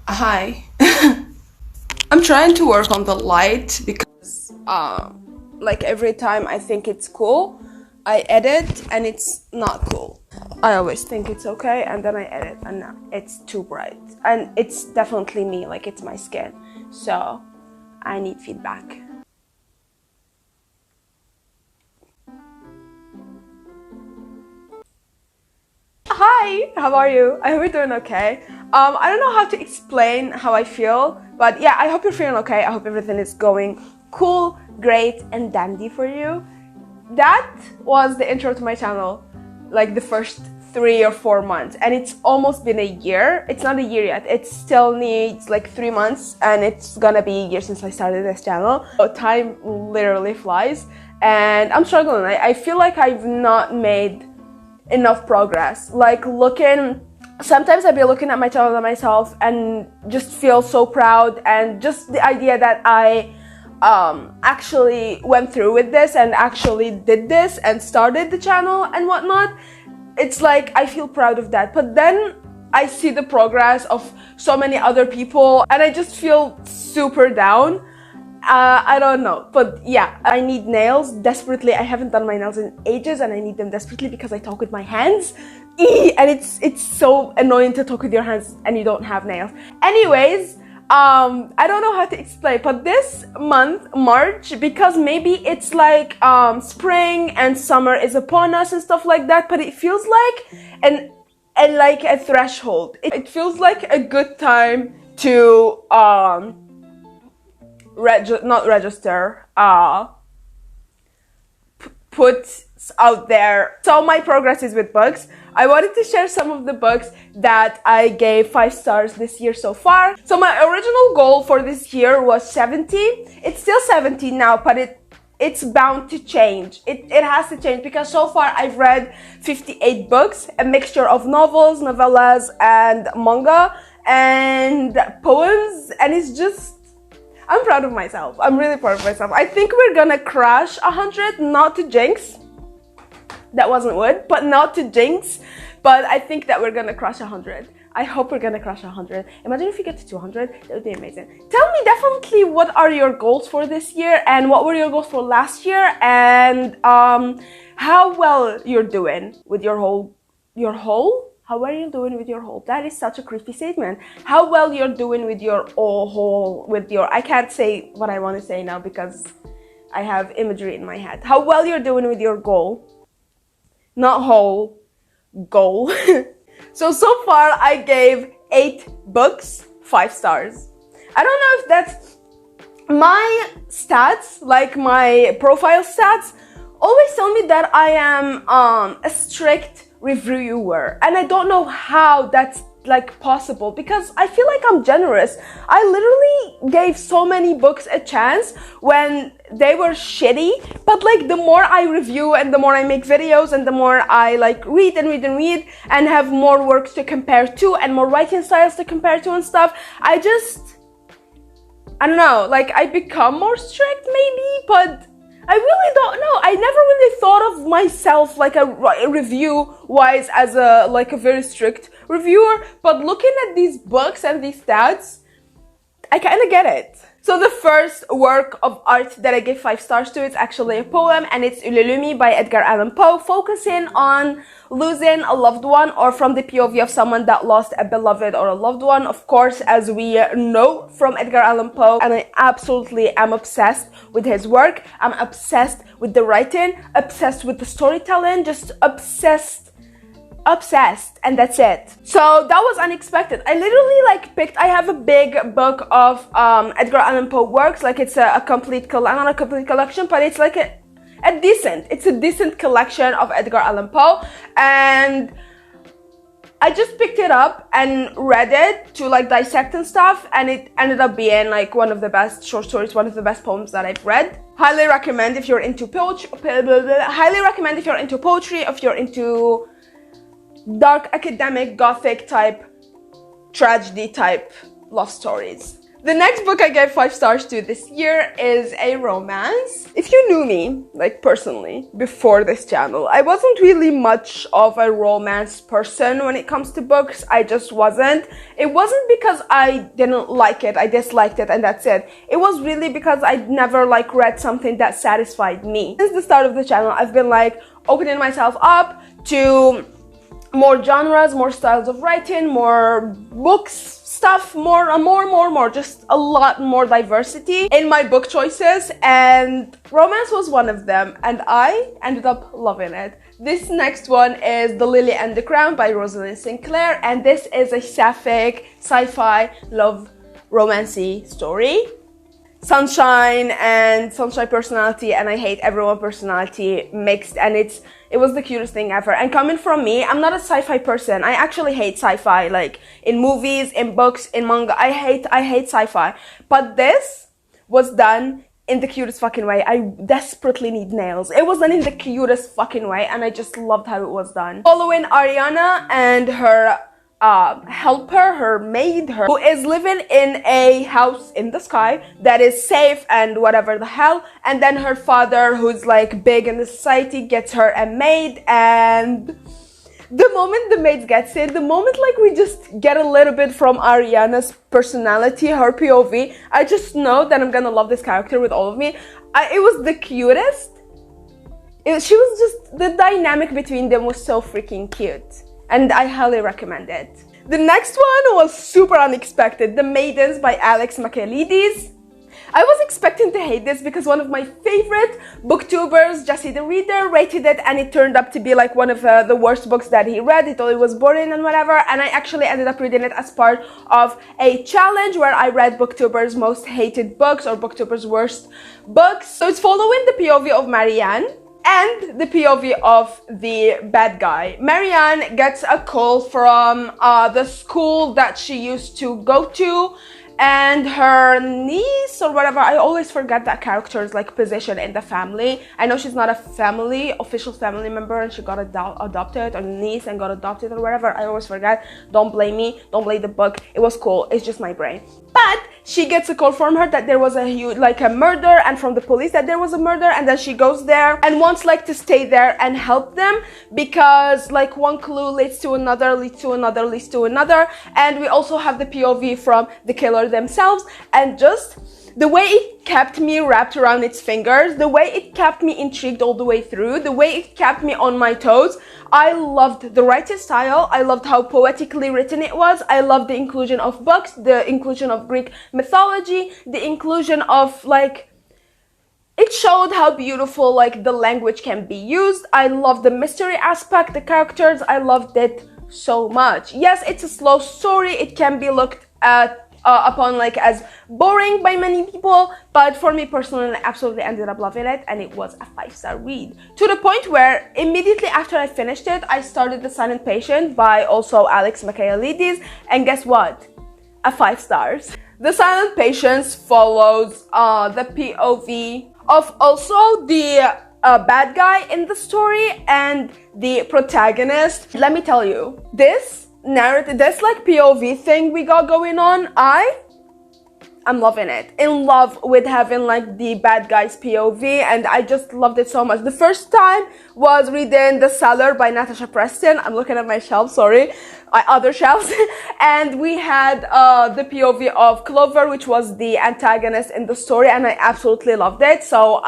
Hi. I'm trying to work on the light because like every time I think it's cool, I edit and it's not cool. I always think it's okay and then I edit and it's too bright. And it's definitely me, like it's my skin. So I need feedback. Hi, how are you? I hope you're doing okay. I don't know how to explain how I feel, but yeah, I hope you're feeling okay. I hope everything is going cool, great, and dandy for you. That was the intro to my channel, like the first 3 or 4 months, and it's almost been a year. It's not a year yet. It still needs like 3 months, and it's gonna be a year since I started this channel. So time literally flies, and I'm struggling. I feel like I've not made enough progress. Like sometimes I'd be looking at my channel and myself and just feel so proud, and just the idea that I actually went through with this and actually did this and started the channel and whatnot. It's like I feel proud of that, but then I see the progress of so many other people and I just feel super down. I don't know, but yeah, I need nails desperately. I haven't done my nails in ages and I need them desperately because I talk with my hands. And it's so annoying to talk with your hands and you don't have nails. Anyways, I don't know how to explain, but this month, March, because maybe it's like spring and summer is upon us and stuff like that, but it feels like like a threshold. It feels like a good time to put out there. So my progress is with books. I wanted to share some of the books that I gave 5 stars this year so far. So my original goal for this year was 70. It's still 70 now, but it's bound to change. It has to change because so far I've read 58 books, a mixture of novels, novellas, and manga, and poems, and it's just, I'm proud of myself. I'm really proud of myself. I think we're gonna crush 100, not to jinx. That wasn't wood, but not to jinx. But I think that we're gonna crush 100. I hope we're gonna crush 100. Imagine if we get to 200, that would be amazing. Tell me definitely what are your goals for this year and what were your goals for last year, and how well you're doing with your whole? How are you doing with your whole? That is such a creepy statement. How well you're doing with your I can't say what I want to say now because I have imagery in my head. How well you're doing with your goal. Not whole, goal. So far I gave 8 books, 5 stars. I don't know if that's my stats, like my profile stats, always tell me that I am a strict reviewer, and I don't know how that's like possible because I feel like I'm generous. I literally gave so many books a chance when they were shitty, but like the more I review and the more I make videos and the more I like read and have more works to compare to and more writing styles to compare to and stuff, I don't know, like I become more strict maybe, but I really don't know. I never really thought of myself like a review-wise as a very strict reviewer, but looking at these books and these stats, I kind of get it. So the first work of art that I gave 5 stars to is actually a poem, and it's Ululumi by Edgar Allan Poe, focusing on losing a loved one, or from the POV of someone that lost a beloved or a loved one, of course, as we know from Edgar Allan Poe. And I absolutely am obsessed with his work. I'm obsessed with the writing, obsessed with the storytelling, just obsessed, and that's it. So that was unexpected. I literally I have a big book of Edgar Allan Poe works, like it's a complete not a complete collection, but it's like a decent collection of Edgar Allan Poe, and I just picked it up and read it to like dissect and stuff, and it ended up being like one of the best short stories, one of the best poems that I've read. Highly recommend if you're into poetry. Highly recommend if you're into poetry, if you're into dark academic gothic type tragedy type love stories. The next book I gave 5 stars to this year is a romance. If you knew me, like personally, before this channel, I wasn't really much of a romance person when it comes to books. I just wasn't. It wasn't because I didn't like it, I disliked it and that's it. It was really because I'd never like read something that satisfied me. Since the start of the channel, I've been like opening myself up to more genres, more styles of writing, more books, stuff, more, just a lot more diversity in my book choices, and romance was one of them, and I ended up loving it. This next one is The Lily and the Crown by Rosalind Sinclair, and this is a sapphic sci-fi love romancy story. Sunshine personality, and I hate everyone personality mixed, and it was the cutest thing ever. And coming from me, I'm not a sci-fi person. I actually hate sci-fi, like in movies, in books, in manga. I hate sci-fi. But this was done in the cutest fucking way. I desperately need nails. It was done in the cutest fucking way, and I just loved how it was done. Following Ariana and her helper, her maid, who is living in a house in the sky that is safe and whatever the hell, and then her father, who's like big in the society, gets her a maid, and the moment the maid gets in, the moment like we just get a little bit from Ariana's personality, her POV, I just know that I'm gonna love this character with all of me. It was the cutest. She was just, the dynamic between them was so freaking cute. And I highly recommend it. The next one was super unexpected. The Maidens by Alex Michaelides. I was expecting to hate this because one of my favorite booktubers, Jesse the Reader, rated it, and it turned up to be like one of the worst books that he read. He thought it was boring and whatever, and I actually ended up reading it as part of a challenge where I read booktubers' most hated books or booktubers' worst books. So it's following the POV of Marianne and the POV of the bad guy. Marianne gets a call from the school that she used to go to, and her niece or whatever, I always forget that character's like position in the family. I know she's not a official family member, and she got adopted, or niece and got adopted or whatever. I always forget. Don't blame me, don't blame the book. It was cool, it's just my brain. But she gets a call from her that there was a huge, like a murder, and from the police that there was a murder, and then she goes there and wants like to stay there and help them because like one clue leads to another, leads to another, leads to another. And we also have the POV from the killer themselves, and just the way it kept me wrapped around its fingers, the way it kept me intrigued all the way through, the way it kept me on my toes. I loved the writing style, I loved how poetically written it was, I loved the inclusion of books, the inclusion of Greek mythology, the inclusion of like, it showed how beautiful like the language can be used. I loved the mystery aspect, the characters, I loved it so much. Yes, it's a slow story, it can be looked at upon like as boring by many people, but for me personally, I absolutely ended up loving it, and it was a 5-star read, to the point where immediately after I finished it, I started The Silent Patient by also Alex Michaelides, and guess what? A 5 stars. The Silent Patient follows the POV of also the bad guy in the story and the protagonist. Let me tell you, this narrative, this like POV thing we got going on, I'm loving it. In love with having like the bad guy's POV, and I just loved it so much. The first time was reading The Cellar by Natasha Preston. I'm looking at my shelf, sorry, other shelves. And we had the POV of Clover, which was the antagonist in the story, and I absolutely loved it. So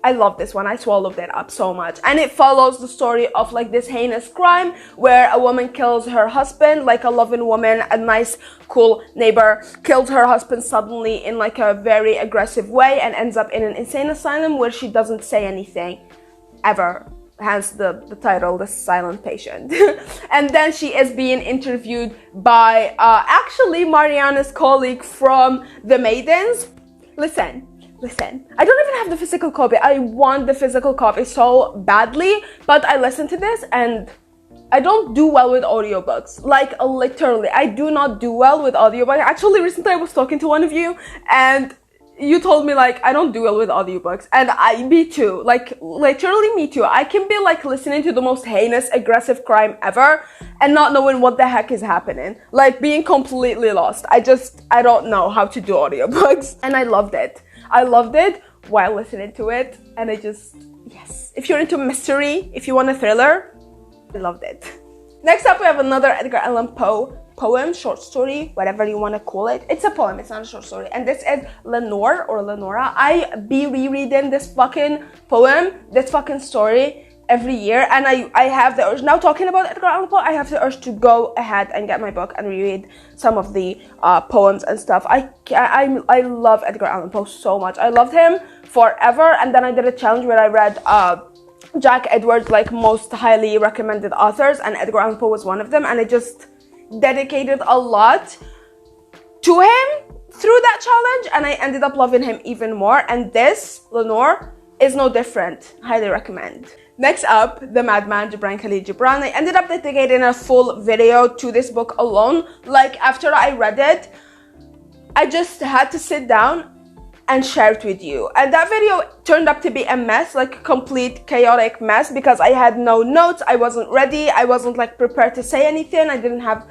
I love this one. I swallowed it up so much. And it follows the story of like this heinous crime where a woman kills her husband, like a loving woman, a nice, cool neighbor, kills her husband suddenly in like a very aggressive way and ends up in an insane asylum where she doesn't say anything ever. Hence the title, The Silent Patient. And then she is being interviewed by actually Mariana's colleague from The Maidens. Listen, I don't even have the physical copy. I want the physical copy so badly, but I listened to this and I don't do well with audiobooks. Like literally, I do not do well with audiobooks. Actually, recently I was talking to one of you and you told me like I don't do well with audiobooks, and me too, like literally me too. I can be like listening to the most heinous aggressive crime ever and not knowing what the heck is happening, like being completely lost. I don't know how to do audiobooks, and I loved it while listening to it. And yes, if you're into mystery, if you want a thriller, I loved it. Next up, we have another Edgar Allan Poe poem, short story, whatever you want to call it. It's a poem, it's not a short story. And this is Lenore or Lenora. I be rereading this fucking poem, this fucking story every year. And I have the urge, now talking about Edgar Allan Poe, I have the urge to go ahead and get my book and reread some of the poems and stuff. I love Edgar Allan Poe so much. I loved him forever. And then I did a challenge where I read Jack Edwards' like most highly recommended authors, and Edgar Allan Poe was one of them. And I just dedicated a lot to him through that challenge, and I ended up loving him even more. And this, Lenore, is no different. Highly recommend. Next up, The Madman, Gibran Khalil Gibran. I ended up dedicating a full video to this book alone. Like, after I read it, I just had to sit down and share it with you. And that video turned up to be a mess, like a complete chaotic mess, because I had no notes, I wasn't ready, I wasn't like prepared to say anything, I didn't have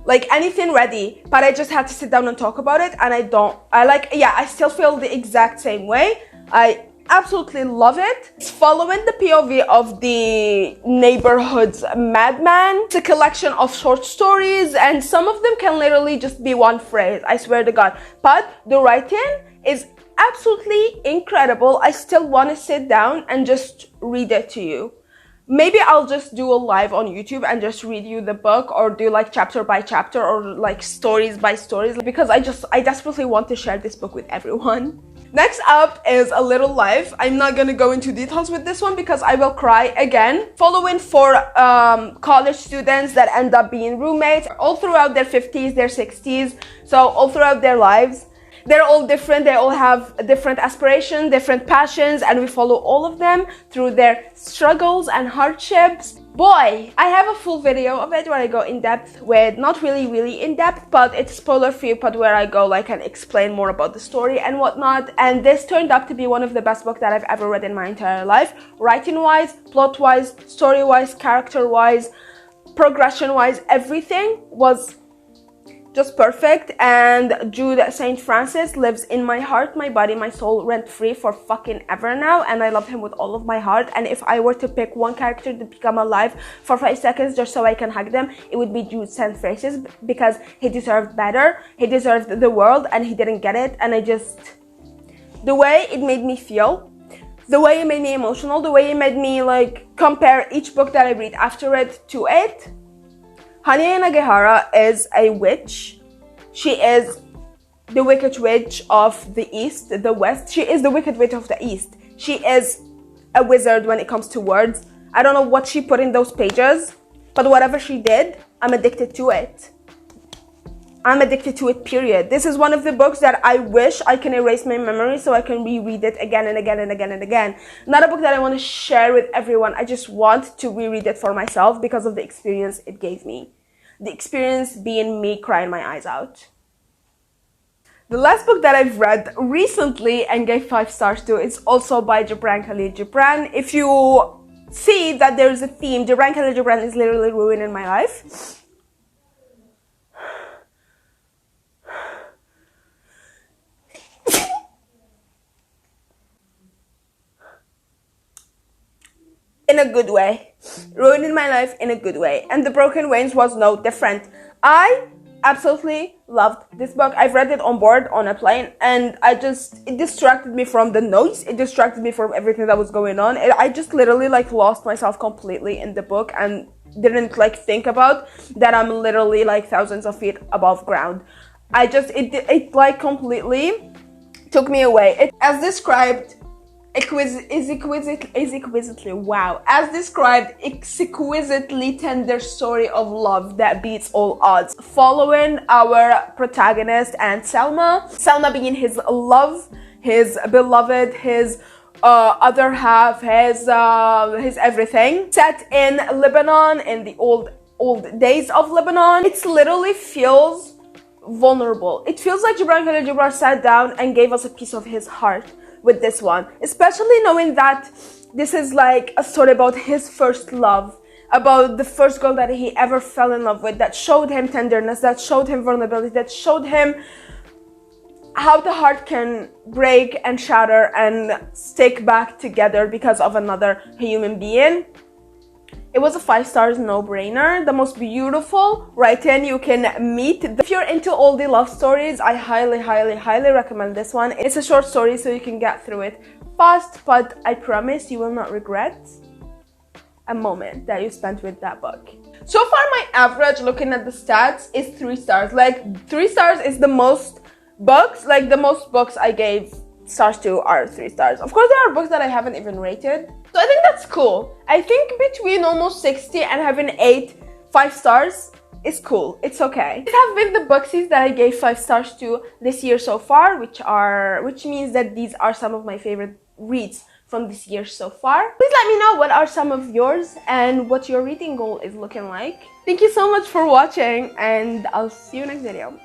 like anything ready, but I just had to sit down and talk about it. And I still feel the exact same way. I absolutely love it. It's following the POV of the neighborhood's madman. It's a collection of short stories, and some of them can literally just be one phrase, I swear to God. But the writing is absolutely incredible. I still want to sit down and just read it to you. Maybe I'll just do a live on YouTube and just read you the book, or do like chapter by chapter, or like stories by stories, because I desperately want to share this book with everyone. Next up is A Little Life. I'm not gonna go into details with this one because I will cry again. Following four college students that end up being roommates all throughout their 50s, their 60s, so all throughout their lives. They're all different, they all have different aspirations, different passions, and we follow all of them through their struggles and hardships. Boy, I have a full video of it where I go in depth with, not really in depth, but it's spoiler free, but where I go like and explain more about the story and whatnot. And this turned out to be one of the best books that I've ever read in my entire life. Writing wise, plot wise, story wise, character wise, progression wise, everything was just perfect. And Jude St. Francis lives in my heart, my body, my soul, rent-free for fucking ever now, and I love him with all of my heart. And if I were to pick one character to become alive for 5 seconds just so I can hug them, it would be Jude St. Francis, because he deserved better, he deserved the world, and he didn't get it. And the way it made me feel, the way it made me emotional, the way it made me like compare each book that I read after it to it. Hanya Nagihara is a witch. She is the wicked witch of the East, the West. She is the wicked witch of the East. She is a wizard when it comes to words. I don't know what she put in those pages, but whatever she did, I'm addicted to it. I'm addicted to it, period. This is one of the books that I wish I can erase my memory so I can reread it again and again and again and again. Not a book that I want to share with everyone. I just want to reread it for myself because of the experience it gave me. The experience being me crying my eyes out. The last book that I've read recently and gave 5 stars to is also by Gibran Khalil Gibran. If you see that there's a theme, Gibran Khalil Gibran is literally ruining my life. In a good way. Ruining my life in a good way. And The Broken Wings was no different. I absolutely loved this book. I've read it on board, on a plane, and it distracted me from the noise. It distracted me from everything that was going on. I just literally like lost myself completely in the book and didn't like think about that I'm literally like thousands of feet above ground. It like completely took me away. It, as described, exquisitely tender story of love that beats all odds, following our protagonist and Selma being his love, his beloved, his other half, his everything, set in Lebanon, in the old days of Lebanon. It literally feels vulnerable. It feels like Gibran Khalil Gibran sat down and gave us a piece of his heart with this one, especially knowing that this is like a story about his first love, about the first girl that he ever fell in love with, that showed him tenderness, that showed him vulnerability, that showed him how the heart can break and shatter and stick back together because of another human being. It was a 5 stars, no-brainer. The most beautiful writing you can meet. If you're into oldie love stories, I highly recommend this one. It's a short story, so you can get through it fast, but I promise you will not regret a moment that you spent with that book. So far, my average, looking at the stats, is 3 stars. Like, 3 stars is the most books. Like, the most books I gave stars to are 3 stars. Of course, there are books that I haven't even rated. So I think that's cool. I think between almost 60 and having 5 stars is cool. It's okay. These have been the booksies that I gave 5 stars to this year so far, which means that these are some of my favorite reads from this year so far. Please let me know what are some of yours and what your reading goal is looking like. Thank you so much for watching, and I'll see you next video.